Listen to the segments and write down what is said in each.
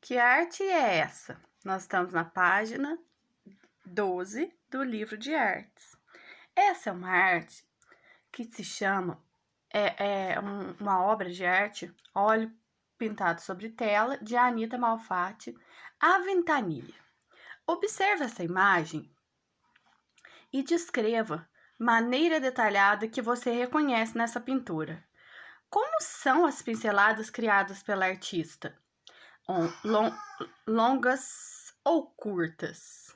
Que arte é essa? Nós estamos na página 12 do livro de artes. Essa é uma arte que se chama, uma obra de arte, óleo pintado sobre tela, de Anita Malfatti, A Ventania. Observe essa imagem e descreva maneira detalhada que você reconhece nessa pintura. Como são as pinceladas criadas pela artista? Longas ou curtas?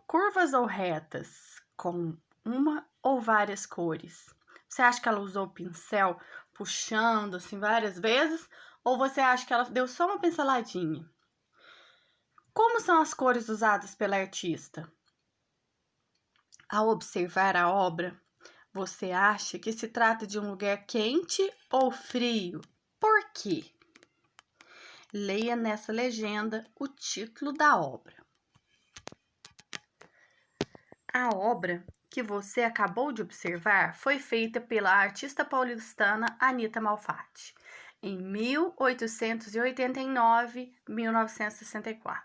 Curvas ou retas? Com uma ou várias cores? Você acha que ela usou o pincel puxando assim várias vezes? Ou você acha que ela deu só uma pinceladinha? Como são as cores usadas pela artista? Ao observar a obra, você acha que se trata de um lugar quente ou frio? Por quê? Leia nessa legenda o título da obra. A obra que você acabou de observar foi feita pela artista paulistana Anita Malfatti em 1889-1964.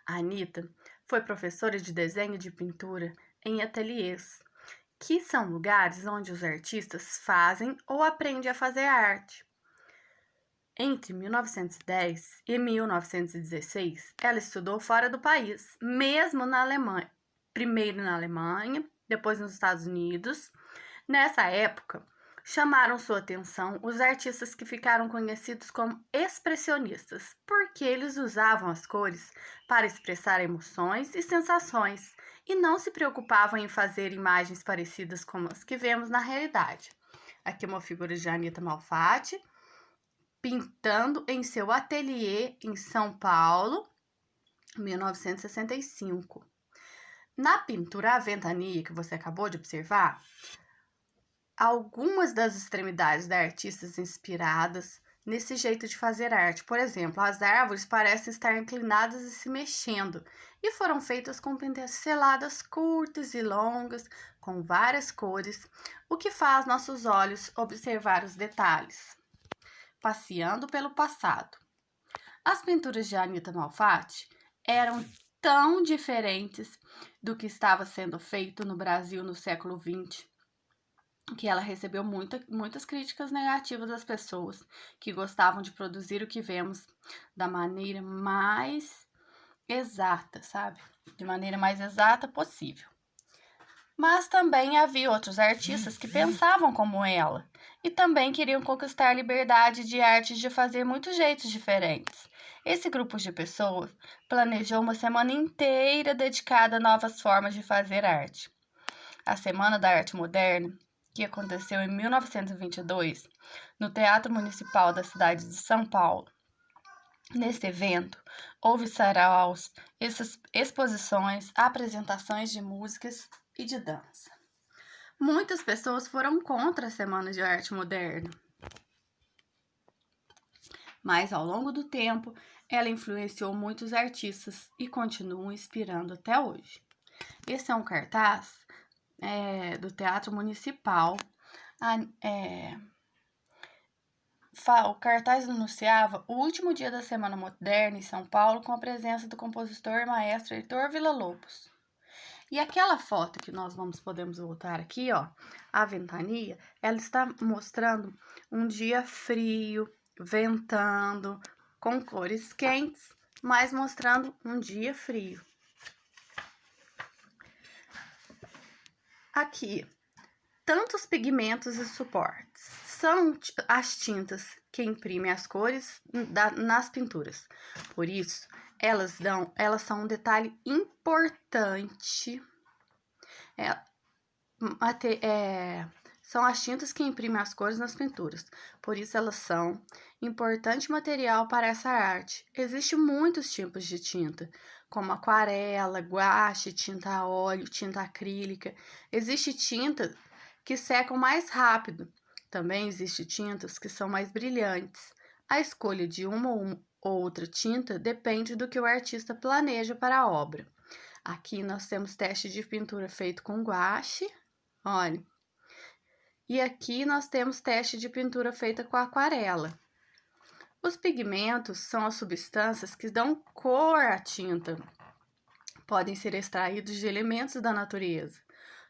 A Anita foi professora de desenho e de pintura em ateliês, que são lugares onde os artistas fazem ou aprendem a fazer arte. Entre 1910 e 1916, ela estudou fora do país, mesmo na Alemanha. Primeiro na Alemanha, depois nos Estados Unidos. Nessa época, chamaram sua atenção os artistas que ficaram conhecidos como expressionistas, porque eles usavam as cores para expressar emoções e sensações e não se preocupavam em fazer imagens parecidas com as que vemos na realidade. Aqui uma figura de Anita Malfatti, pintando em seu ateliê em São Paulo, 1965. Na pintura A Ventania, que você acabou de observar, algumas das extremidades da artista inspiradas nesse jeito de fazer arte. Por exemplo, as árvores parecem estar inclinadas e se mexendo, e foram feitas com pinceladas curtas e longas, com várias cores, o que faz nossos olhos observar os detalhes. Passeando pelo passado. As pinturas de Anita Malfatti eram tão diferentes do que estava sendo feito no Brasil no século XX, que ela recebeu muitas críticas negativas das pessoas que gostavam de produzir o que vemos da maneira mais exata, sabe? De maneira mais exata possível. Mas também havia outros artistas que pensavam como ela e também queriam conquistar a liberdade de arte de fazer muitos jeitos diferentes. Esse grupo de pessoas planejou uma semana inteira dedicada a novas formas de fazer arte. A Semana da Arte Moderna, que aconteceu em 1922, no Teatro Municipal da cidade de São Paulo. Nesse evento, houve saraus, exposições, apresentações de músicas e de dança. Muitas pessoas foram contra a Semana de Arte Moderna, mas ao longo do tempo ela influenciou muitos artistas e continua inspirando até hoje. Esse é um cartaz do Teatro Municipal. O cartaz anunciava o último dia da Semana Moderna em São Paulo com a presença do compositor e maestro Heitor Villa-Lobos. E aquela foto que nós podemos voltar aqui, ó, a ventania, ela está mostrando um dia frio, ventando, com cores quentes, mas mostrando um dia frio. Aqui, tantos pigmentos e suportes. São as tintas que imprimem as cores nas pinturas. Por isso, elas são um detalhe importante. São as tintas que imprimem as cores nas pinturas. Por isso, elas são importante material para essa arte. Existem muitos tipos de tinta, como aquarela, guache, tinta a óleo, tinta acrílica. Existe tinta que secam mais rápido. Também existem tintas que são mais brilhantes. A escolha de uma ou outra tinta depende do que o artista planeja para a obra. Aqui nós temos teste de pintura feito com guache, olha. E aqui nós temos teste de pintura feita com aquarela. Os pigmentos são as substâncias que dão cor à tinta. Podem ser extraídos de elementos da natureza,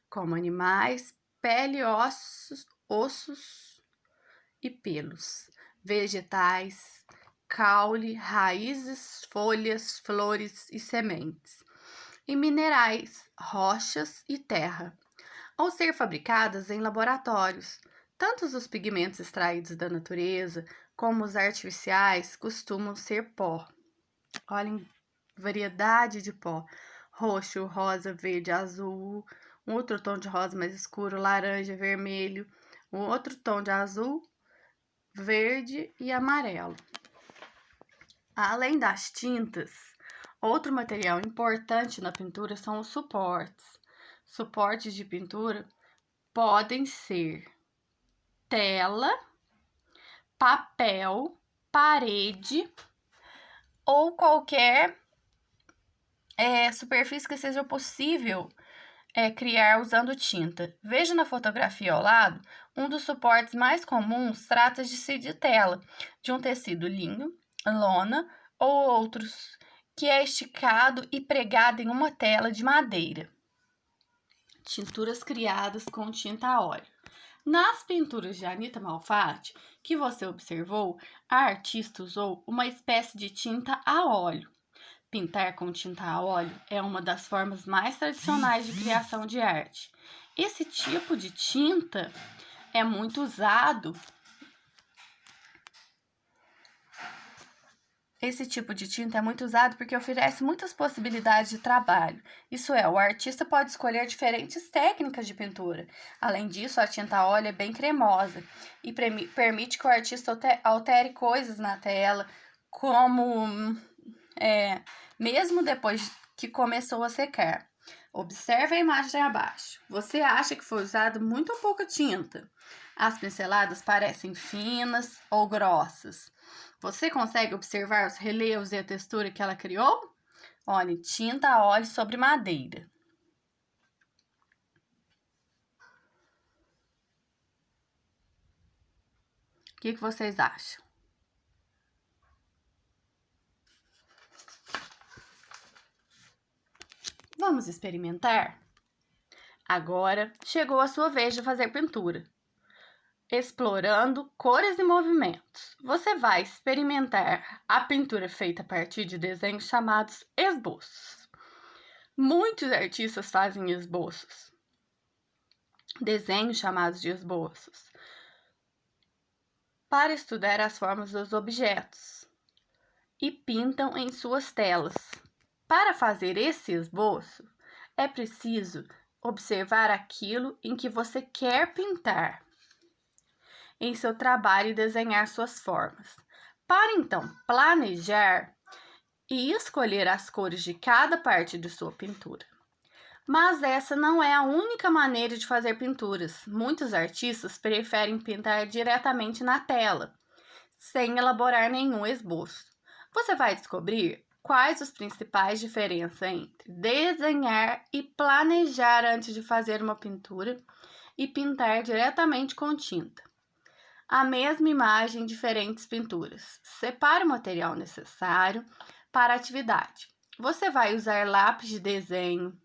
como animais, pele, ossos e pelos, vegetais, caule, raízes, folhas, flores e sementes, e minerais, rochas e terra, ou ser fabricadas em laboratórios. Tanto os pigmentos extraídos da natureza como os artificiais costumam ser pó. Olhem, variedade de pó: roxo, rosa, verde, azul, um outro tom de rosa mais escuro, laranja, vermelho, um outro tom de azul, verde e amarelo. Além das tintas, outro material importante na pintura são os suportes. Suportes de pintura podem ser tela, papel, parede ou qualquer superfície que seja possível criar usando tinta. Veja na fotografia ao lado, um dos suportes mais comuns trata-se de tela, de um tecido linho, lona ou outros, que é esticado e pregado em uma tela de madeira. Tinturas criadas com tinta a óleo. Nas pinturas de Anita Malfatti, que você observou, a artista usou uma espécie de tinta a óleo. Pintar com tinta a óleo é uma das formas mais tradicionais de criação de arte. Esse tipo de tinta é muito usado. Porque oferece muitas possibilidades de trabalho. Isso é, o artista pode escolher diferentes técnicas de pintura. Além disso, a tinta a óleo é bem cremosa e permite que o artista altere coisas na tela, como mesmo depois que começou a secar. Observe a imagem abaixo. Você acha que foi usado muito ou pouca tinta? As pinceladas parecem finas ou grossas. Você consegue observar os relevos e a textura que ela criou? Olhe, tinta a óleo sobre madeira. O que vocês acham? Vamos experimentar? Agora chegou a sua vez de fazer pintura. Explorando cores e movimentos. Você vai experimentar a pintura feita a partir de desenhos chamados esboços. Muitos artistas fazem esboços, desenhos chamados de esboços, para estudar as formas dos objetos e pintam em suas telas. Para fazer esse esboço, é preciso observar aquilo em que você quer pintar em seu trabalho e desenhar suas formas. Para então planejar e escolher as cores de cada parte de sua pintura. Mas essa não é a única maneira de fazer pinturas. Muitos artistas preferem pintar diretamente na tela, sem elaborar nenhum esboço. Você vai descobrir quais as principais diferenças entre desenhar e planejar antes de fazer uma pintura e pintar diretamente com tinta. A mesma imagem em diferentes pinturas. Separe o material necessário para a atividade. Você vai usar lápis de desenho,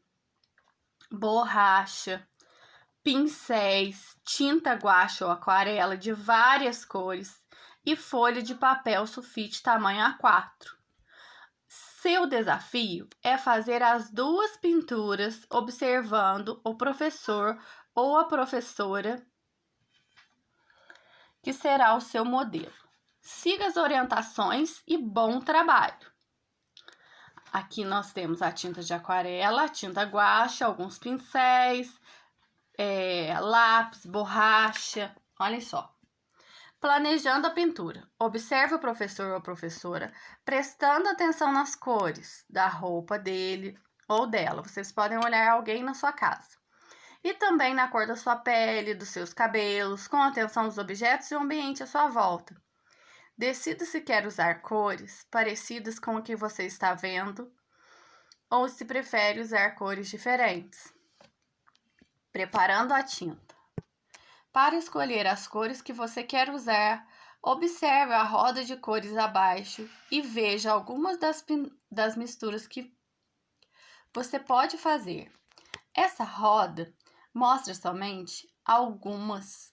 borracha, pincéis, tinta guache ou aquarela de várias cores e folha de papel sulfite tamanho A4. Seu desafio é fazer as duas pinturas observando o professor ou a professora que será o seu modelo. Siga as orientações e bom trabalho! Aqui nós temos a tinta de aquarela, a tinta guache, alguns pincéis, lápis, borracha. Olhem só. Planejando a pintura. Observe o professor ou a professora prestando atenção nas cores da roupa dele ou dela. Vocês podem olhar alguém na sua casa. E também na cor da sua pele, dos seus cabelos, com atenção aos objetos e ao ambiente à sua volta. Decida se quer usar cores parecidas com o que você está vendo ou se prefere usar cores diferentes. Preparando a tinta. Para escolher as cores que você quer usar, Observe a roda de cores abaixo e veja algumas das misturas que você pode fazer. Essa roda mostra somente algumas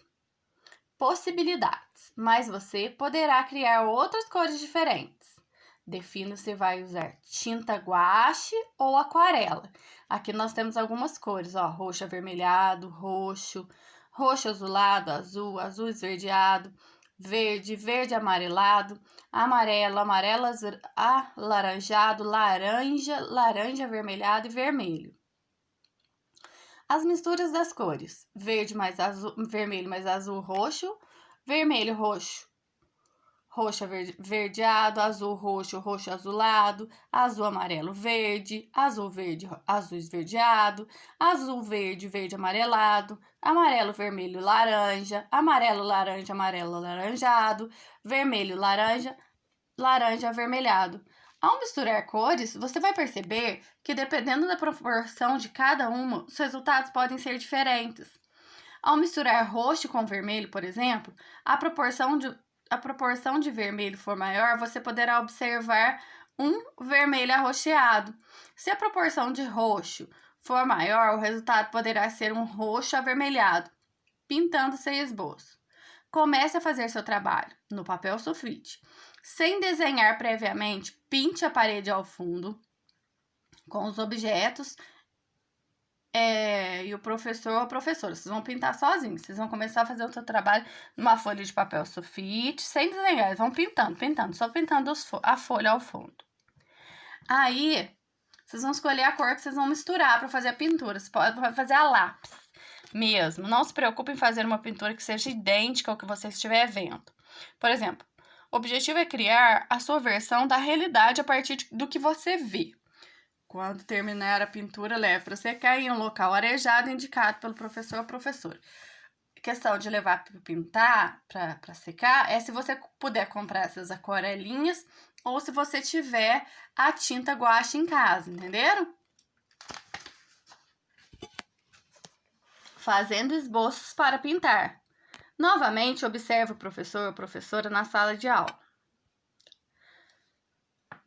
possibilidades, mas você poderá criar outras cores diferentes. Defina se vai usar tinta guache ou aquarela. Aqui nós temos algumas cores, ó, roxo avermelhado, roxo, roxo azulado, azul, azul esverdeado, verde, verde amarelado, amarelo, amarelo alaranjado, laranja, laranja avermelhado e vermelho. As misturas das cores: verde mais azul, vermelho mais azul, roxo, vermelho, roxo, roxo verdeado, azul, roxo, roxo azulado, azul, amarelo, verde, azul, verde, azul esverdeado, azul, verde, verde amarelado, amarelo, vermelho, laranja, amarelo, laranja, amarelo, alaranjado, vermelho, laranja, laranja avermelhado. Ao misturar cores, você vai perceber que, dependendo da proporção de cada uma, os resultados podem ser diferentes. Ao misturar roxo com vermelho, por exemplo, a proporção de vermelho for maior, você poderá observar um vermelho arroxeado. Se a proporção de roxo for maior, o resultado poderá ser um roxo avermelhado, pintando sem esboço. Comece a fazer seu trabalho no papel sulfite. Sem desenhar previamente, pinte a parede ao fundo com os objetos e o professor ou a professora. Vocês vão pintar sozinhos. Vocês vão começar a fazer o seu trabalho numa folha de papel sulfite, sem desenhar. Eles vão pintando, só pintando a folha ao fundo. Aí, vocês vão escolher a cor que vocês vão misturar para fazer a pintura. Você pode fazer a lápis mesmo. Não se preocupe em fazer uma pintura que seja idêntica ao que você estiver vendo. Por exemplo, o objetivo é criar a sua versão da realidade a partir do que você vê. Quando terminar a pintura, leve para secar em um local arejado indicado pelo professor ou professora. A questão de levar para pintar, para secar, é se você puder comprar essas aquarelinhas ou se você tiver a tinta guache em casa, entenderam? Fazendo esboços para pintar. Novamente, observe o professor ou professora na sala de aula.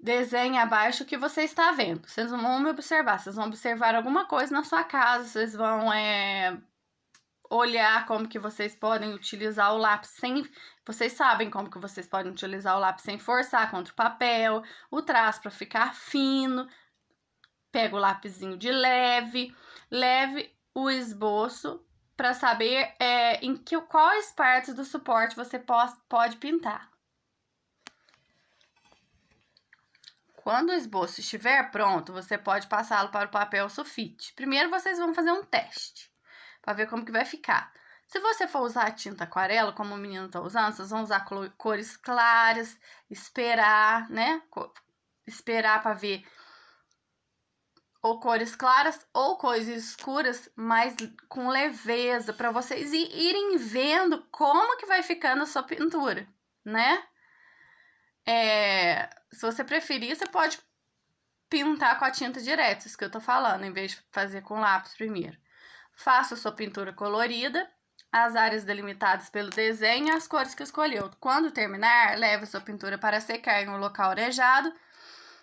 Desenhe abaixo o que você está vendo. Vocês não vão me observar, vocês vão observar alguma coisa na sua casa, vocês vão olhar como que vocês podem utilizar o lápis sem... Vocês sabem como que vocês podem utilizar o lápis sem forçar contra o papel, o traço para ficar fino. Pega o lapisinho de leve o esboço para saber quais partes do suporte você pode pintar. Quando o esboço estiver pronto, você pode passá-lo para o papel sulfite. Primeiro, vocês vão fazer um teste para ver como que vai ficar. Se você for usar a tinta aquarela, como o menino está usando, vocês vão usar cores claras, esperar, né? Esperar para ver ou cores claras ou cores escuras, mas com leveza, para vocês irem vendo como que vai ficando a sua pintura, né? Se você preferir, você pode pintar com a tinta direta, isso que eu tô falando, em vez de fazer com lápis primeiro. Faça a sua pintura colorida, as áreas delimitadas pelo desenho e as cores que escolheu. Quando terminar, leve a sua pintura para secar em um local arejado.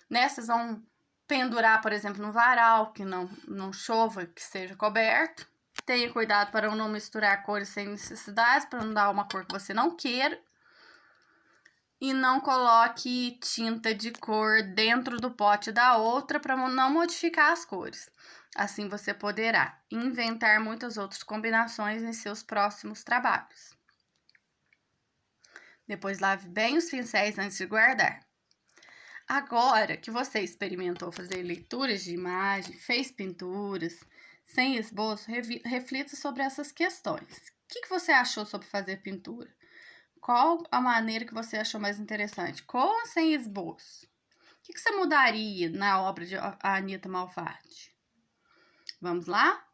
Vocês vão pendurar, por exemplo, no varal, que não chova, que seja coberto. Tenha cuidado para não misturar cores sem necessidade, para não dar uma cor que você não queira. E não coloque tinta de cor dentro do pote da outra para não modificar as cores. Assim você poderá inventar muitas outras combinações em seus próximos trabalhos. Depois lave bem os pincéis antes de guardar. Agora que você experimentou fazer leituras de imagem, fez pinturas sem esboço, reflita sobre essas questões. O que você achou sobre fazer pintura? Qual a maneira que você achou mais interessante? Com ou sem esboço? O que você mudaria na obra de Anita Malfatti? Vamos lá?